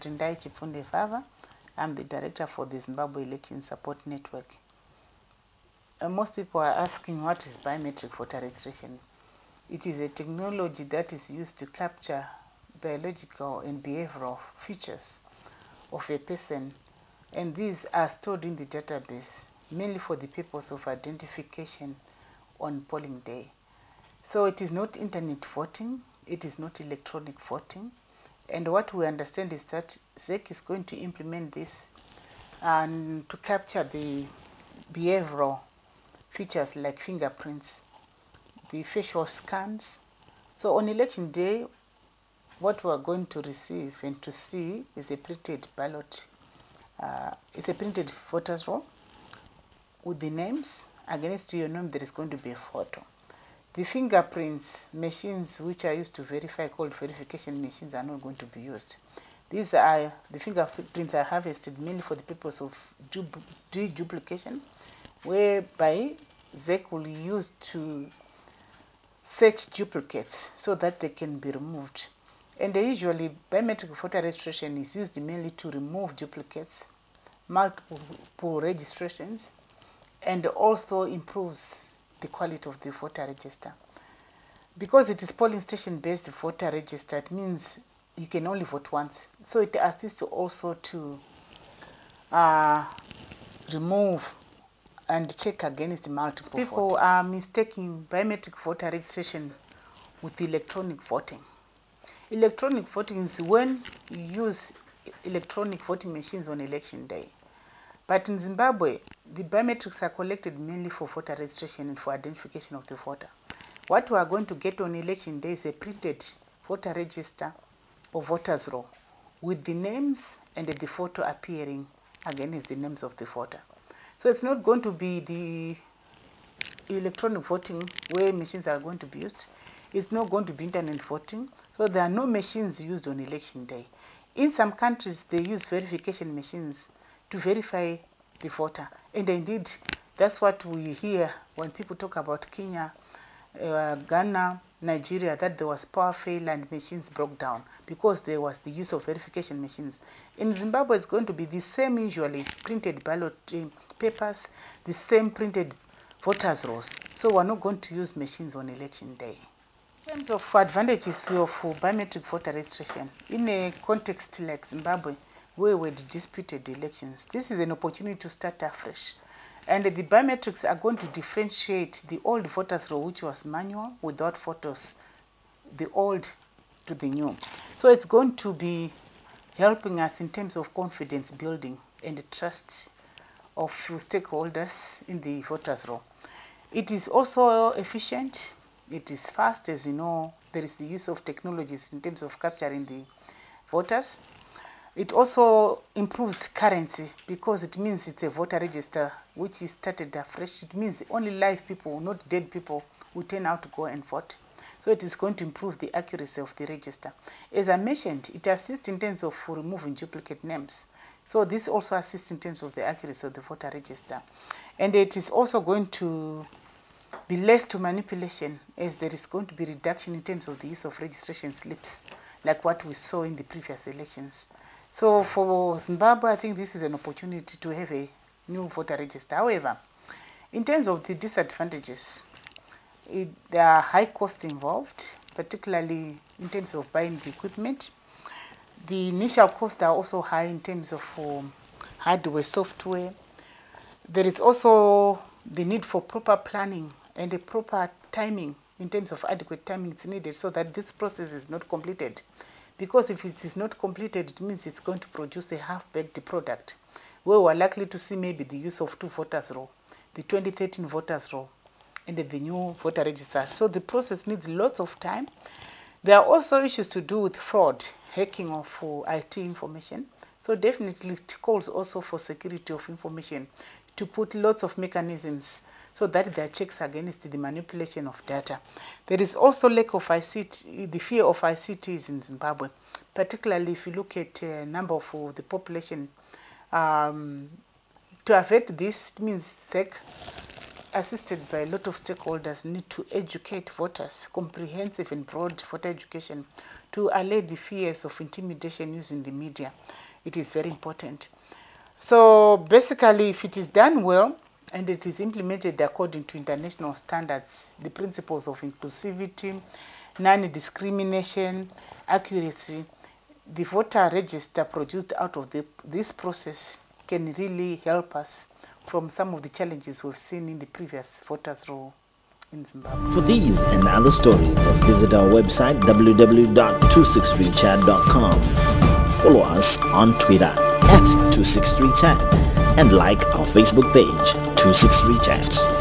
Rindai Chifunde Fava. I'm the director for the Zimbabwe Election Support Network. Most people are asking, what is biometric voter registration? It is a technology that is used to capture biological and behavioral features of a person, and these are stored in the database mainly for the purpose of identification on polling day. So it is not internet voting, it is not electronic voting, and what we understand is that ZEC is going to implement this and to capture the behavioral features like fingerprints, the facial scans. So on election day, what we are going to receive and to see is a printed ballot. It's a printed voters roll with the names. Against your name, there is going to be a photo. The fingerprints machines which are used to verify, called verification machines, are not going to be used. These are the fingerprints are harvested mainly for the purpose of deduplication, whereby ZEC will use to search duplicates so that they can be removed. And usually biometric voter registration is used mainly to remove duplicates, multiple registrations, and also improves the quality of the voter register. Because it is polling station based voter register, it means you can only vote once. So it assists also to remove and check against multiple people voting. Are mistaking biometric voter registration with electronic voting. Electronic voting is when you use electronic voting machines on election day. But in Zimbabwe, the biometrics are collected mainly for voter registration and for identification of the voter. What we are going to get on election day is a printed voter register or voters roll with the names and the photo appearing against the names of the voter. So it's not going to be the electronic voting where machines are going to be used. It's not going to be internet voting. So there are no machines used on election day. In some countries, they use verification machines to verify the voter. And indeed, that's what we hear when people talk about Kenya, Ghana, Nigeria, that there was power failure and machines broke down because there was the use of verification machines. In Zimbabwe, it's going to be the same, usually printed ballot papers, the same printed voters rolls. So we're not going to use machines on election day. In terms of advantages of biometric voter registration, in a context like Zimbabwe, where we disputed elections, this is an opportunity to start afresh. And the biometrics are going to differentiate the old voters roll, which was manual, without photos, the old to the new. So it's going to be helping us in terms of confidence building and the trust of stakeholders in the voters roll. It is also efficient. It is fast. As you know, there is the use of technologies in terms of capturing the voters. It also improves currency because it means it's a voter register which is started afresh. It means only live people, not dead people, will turn out to go and vote. So it is going to improve the accuracy of the register. As I mentioned, it assists in terms of removing duplicate names. So this also assists in terms of the accuracy of the voter register. And it is also going to be less to manipulation, as there is going to be reduction in terms of the use of registration slips, like what we saw in the previous elections. So for Zimbabwe, I think this is an opportunity to have a new voter register. However, in terms of the disadvantages, there are high costs involved, particularly in terms of buying the equipment. The initial costs are also high in terms of hardware, software. There is also the need for proper planning and a proper timing in terms of adequate timing is needed so that this process is not completed. Because if it is not completed, it means it's going to produce a half-baked product where we're likely to see maybe the use of two voters roll, the 2013 voters roll, and the new voter register. So the process needs lots of time. There are also issues to do with fraud, hacking of IT information. So definitely it calls also for security of information to put lots of mechanisms so that there are checks against the manipulation of data. There is also lack of ICT, the fear of ICTs in Zimbabwe, particularly if you look at number of the population. To avert this, it means ZEC assisted by a lot of stakeholders, need to educate voters, comprehensive and broad voter education, to allay the fears of intimidation using the media. It is very important. So basically, if it is done well and it is implemented according to international standards, the principles of inclusivity, non-discrimination, accuracy, the voter register produced out of this process can really help us from some of the challenges we've seen in the previous voters' roll in Zimbabwe. For these and other stories, visit our website www.263chat.com. Follow us on Twitter @263chat and like our Facebook page 263chat.